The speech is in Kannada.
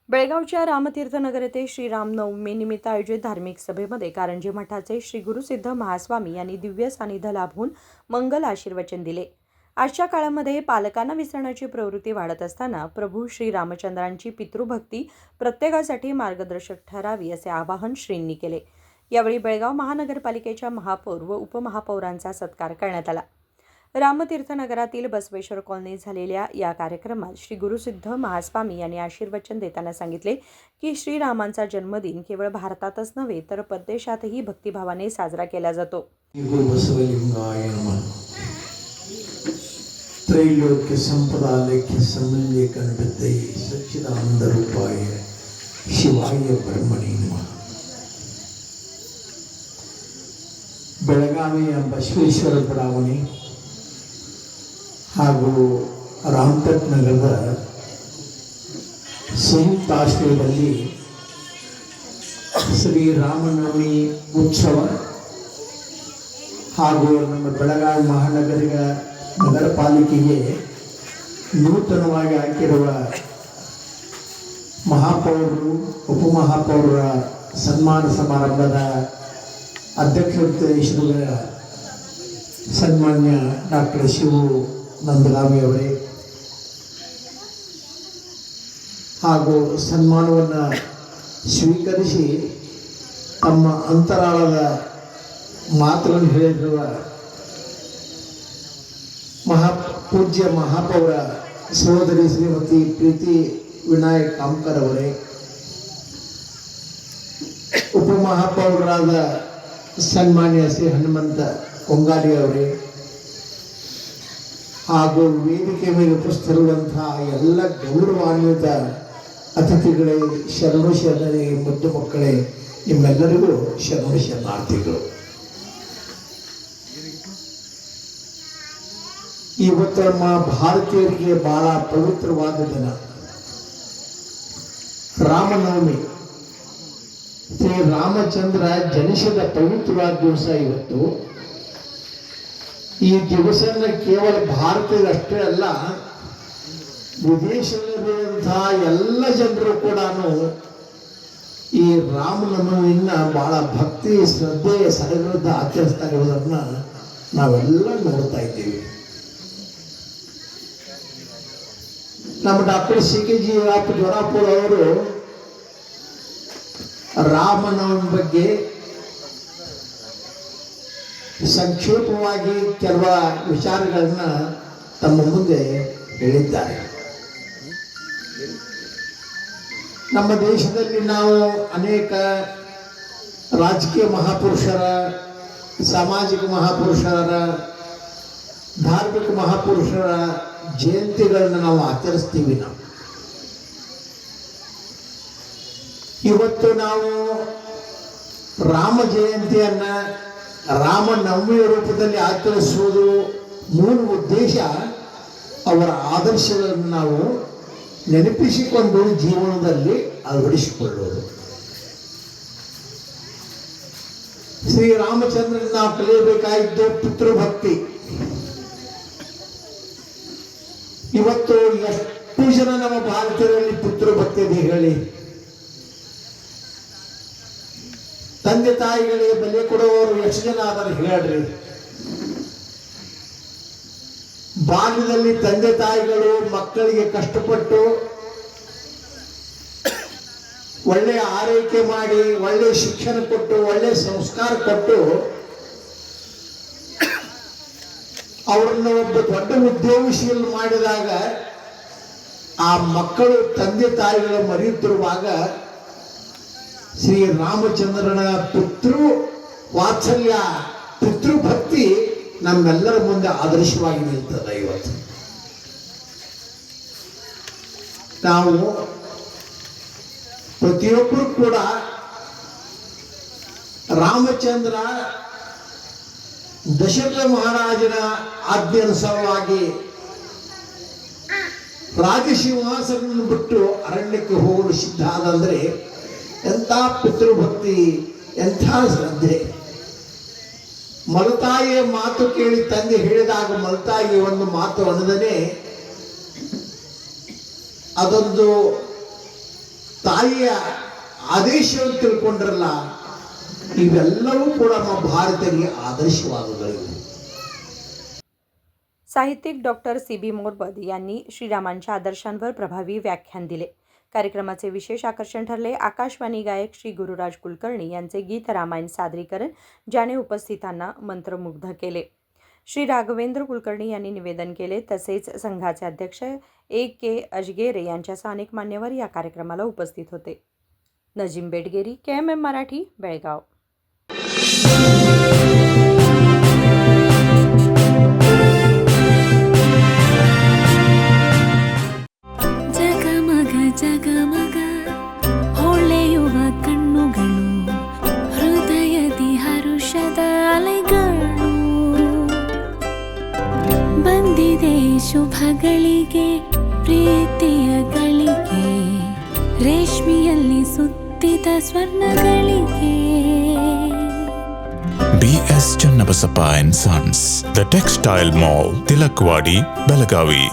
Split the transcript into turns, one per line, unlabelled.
बेळगावच्या रामतीर्थनगर येथे श्री रामनवमीनिमित्त आयोजित धार्मिक सभेमध्ये कारंजी मठाचे श्री गुरुसिद्ध महास्वामी यांनी दिव्य सानिध्य लाभून मंगल आशीर्वचन दिले. आजच्या काळामध्ये पालकांना विसरण्याची प्रवृत्ती वाढत असताना प्रभू श्री रामचंद्रांची पितृभक्ती प्रत्येकासाठी मार्गदर्शक ठरावी असे आवाहन श्रींनी केले. यावेळी बेळगाव महानगरपालिकेच्या महापौर व उपमहापौरांचा सत्कार करण्यात आला. रामतीर्थनगरातील बसवेश्वर कॉलनीत झालेल्या या कार्यक्रमात श्री गुरुसिद्ध महास्वामी यांनी आशीर्वचन देताना सांगितले की श्रीरामांचा जन्मदिन केवळ भारतातच नव्हे तर परदेशातही भक्तिभावाने साजरा केला जातो.
त्रैलोक्य संपदालेख्य समन्वय कणपतये सच्चिदानंद रूपाय शिवाय ब्रह्मणे नमः. ಬೆಳಗಾವಿಯ ಬಸವೇಶ್ವರ ಬಡಾವಣೆ ಹಾಗೂ ರಾಮತೀರ್ಥ ನಗರದ ಸಂಯುಕ್ತ ಆಶ್ರಯದಲ್ಲಿ ಶ್ರೀರಾಮನವಮಿ ಉತ್ಸವ ಹಾಗೂ ನಮ್ಮ ಬೆಳಗಾವಿ ನಗರ ಪಾಲಿಕೆಗೆ ನೂತನವಾಗಿ ಹಾಕಿರುವ ಮಹಾಪೌರರು ಉಪಮಹಾಪೌರರ ಸನ್ಮಾನ ಸಮಾರಂಭದ ಅಧ್ಯಕ್ಷತೆ ಸನ್ಮಾನ್ಯ ಡಾಕ್ಟರ್ ಶಿವು ನಂದಗಾಮಿ ಅವರೇ ಹಾಗೂ ಸನ್ಮಾನವನ್ನು ಸ್ವೀಕರಿಸಿ ತಮ್ಮ ಅಂತರಾಳದ ಮಾತುಗಳನ್ನು ಹೇಳಿರುವ ಪೂಜ್ಯ ಮಹಾಪೌರ ಸಹೋದರಿ ಶ್ರೀಮತಿ ಪ್ರೀತಿ ವಿನಾಯಕ್ ಕಾಮ್ಕರ್ ಅವರೇ, ಉಪಮಹಾಪೌರರಾದ ಸನ್ಮಾನ್ಯ ಶ್ರೀ ಹನುಮಂತ ಕೊಂಗಾಲಿ ಅವರೇ ಹಾಗೂ ವೇದಿಕೆ ಮೇಲೆ ಉಪಸ್ಥಿರುವಂತಹ ಎಲ್ಲ ಗೌರವಾನ್ವಿತ ಅತಿಥಿಗಳೇ, ಶರಣು ಶರಣರೇ, ಮುದ್ದು ಮಕ್ಕಳೇ, ನಿಮ್ಮೆಲ್ಲರಿಗೂ ಶರಣು ಶರಣಾರ್ಥಿಗಳು. ಇವತ್ತು ನಮ್ಮ ಭಾರತೀಯರಿಗೆ ಬಹಳ ಪವಿತ್ರವಾದ ದಿನ ರಾಮನವಮಿ. ಶ್ರೀ ರಾಮಚಂದ್ರ ಜನಿಸಿದ ಪವಿತ್ರವಾದ ದಿವಸ ಇವತ್ತು. ಈ ದಿವಸನ ಕೇವಲ ಭಾರತೀಯರಷ್ಟೇ ಅಲ್ಲ, ವಿದೇಶದಲ್ಲಿರುವಂತಹ ಎಲ್ಲ ಜನರು ಕೂಡ ಈ ರಾಮನವಮಿಯನ್ನ ಬಹಳ ಭಕ್ತಿ ಶ್ರದ್ಧೆ ಸಡಗರದ ಆಚರಿಸ್ತಾ ಇರೋದನ್ನ ನಾವೆಲ್ಲ ನೋಡ್ತಾ ಇದ್ದೀವಿ. ನಮ್ಮ ಡಾಕ್ಟರ್ ಸಿ.ಕೆ.ಜಿ. ಜೋರಾಪುರ ಅವರು ರಾಮನವಮಿ ಬಗ್ಗೆ ಸಂಕ್ಷೇಪವಾಗಿ ಕೆಲವು ವಿಚಾರಗಳನ್ನ ತಮ್ಮ ಮುಂದೆ ಹೇಳಿದ್ದಾರೆ. ನಮ್ಮ ದೇಶದಲ್ಲಿ ನಾವು ಅನೇಕ ರಾಜಕೀಯ ಮಹಾಪುರುಷರ, ಸಾಮಾಜಿಕ ಮಹಾಪುರುಷರ, ಧಾರ್ಮಿಕ ಮಹಾಪುರುಷರ ಜಯಂತಿಗಳನ್ನ ನಾವು ಆಚರಿಸ್ತೀವಿ. ಇವತ್ತು ನಾವು ರಾಮ ಜಯಂತಿಯನ್ನ ರಾಮನವಮಿಯ ರೂಪದಲ್ಲಿ ಆಚರಿಸುವುದು ಮೂಲ ಉದ್ದೇಶ ಅವರ ಆದರ್ಶಗಳನ್ನು ನಾವು ನೆನಪಿಸಿಕೊಂಡು ಜೀವನದಲ್ಲಿ ಅಳವಡಿಸಿಕೊಳ್ಳುವುದು. ಶ್ರೀರಾಮಚಂದ್ರನ ನಾವು ಕಲಿಯಬೇಕಾಗಿದ್ದು ಪಿತೃಭಕ್ತಿ. ಇವತ್ತು ಎಷ್ಟು ಜನ ನಮ್ಮ ಭಾರತೀಯರಲ್ಲಿ ಪಿತೃಭಕ್ತಿ ಇದೆ ಹೇಳಿ? ತಂದೆ ತಾಯಿಗಳಿಗೆ ಬೆಲೆ ಕೊಡುವವರು ಎಷ್ಟು ಜನ ಅದನ್ನು ಹೇಳ್ರಿ? ಬಾಲ್ಯದಲ್ಲಿ ತಂದೆ ತಾಯಿಗಳು ಮಕ್ಕಳಿಗೆ ಕಷ್ಟಪಟ್ಟು ಒಳ್ಳೆಯ ಆರೈಕೆ ಮಾಡಿ, ಒಳ್ಳೆಯ ಶಿಕ್ಷಣ ಕೊಟ್ಟು, ಒಳ್ಳೆಯ ಸಂಸ್ಕಾರ ಕೊಟ್ಟು ಅವರನ್ನು ಒಬ್ಬ ದೊಡ್ಡ ಉದ್ಯೋಗಶೀಲ ಮಾಡಿದಾಗ ಆ ಮಕ್ಕಳು ತಂದೆ ತಾಯಿಗಳ ಮರೆಯುತ್ತಿರುವಾಗ ಶ್ರೀರಾಮಚಂದ್ರನ ಪಿತೃ ವಾತ್ಸಲ್ಯ, ಪಿತೃಭಕ್ತಿ ನಮ್ಮೆಲ್ಲರ ಮುಂದೆ ಆದರ್ಶವಾಗಿ ನಿಲ್ತದೆ. ಇವತ್ತು ನಾವು ಪ್ರತಿಯೊಬ್ಬರು ಕೂಡ ರಾಮಚಂದ್ರ ದಶರಥ ಮಹಾರಾಜನ ಆಜ್ಞಾನುಸಾರವಾಗಿ ರಾಜಸಿಂಹಾಸನ ಬಿಟ್ಟು ಅರಣ್ಯಕ್ಕೆ ಹೋಗಲು ಸಿದ್ಧ ಆದಂದ್ರೆ ಎಂಥ ಪಿತೃಭಕ್ತಿ, ಎಂಥ ಶ್ರದ್ಧೆ. ಮಲತಾಯಿಯ ಮಾತು ಕೇಳಿ ತಂದೆ ಹೇಳಿದಾಗ ಮಲತಾಯಿ ಒಂದು ಮಾತು ಅನ್ನದನೆ ಅದೊಂದು ತಾಯಿಯ ಆದೇಶವನ್ನು ತಿಳ್ಕೊಂಡ್ರಲ್ಲ, ಇವೆಲ್ಲವೂ ಕೂಡ ನಮ್ಮ ಭಾರತಕ್ಕೆ ಆದರ್ಶವಾದಗಳು.
साहित्यिक डॉक्टर CB मोरबद यांनी श्रीरामांच्या आदर्शांवर प्रभावी व्याख्यान दिले. कार्यक्रमाचे विशेष आकर्षण ठरले आकाशवाणी गायक श्री गुरुराज कुलकर्णी यांचे गीत रामायण सादरीकरण, ज्याने उपस्थितांना मंत्रमुग्ध केले. श्री राघवेंद्र कुलकर्णी यांनी निवेदन केले. तसेच संघाचे अध्यक्ष AK अजगेरे यांच्यासह अनेक मान्यवर या कार्यक्रमाला उपस्थित होते. नजीम बेटगेरी, KMM मराठी, बेळगाव.
ಜಗಮಗ ಜಗಮಗ ಹೊಳೆಯುವ ಕಣ್ಣುಗಳು, ಹೃದಯದಿ ಹರುಷದ ಅಲೆಗಳು. ಬಂದಿದೆ ಶುಭಗಳಿಗೆ ಪ್ರೀತಿಯ ಗಳಿಗೆ, ರೇಷ್ಮೆಯಲ್ಲಿ ಸುತ್ತಿದ ಸ್ವರ್ಣಗಳಿಗೆ.
BS Channabasappa and Sons, The Textile Mall, Tilakwadi, Belagavi.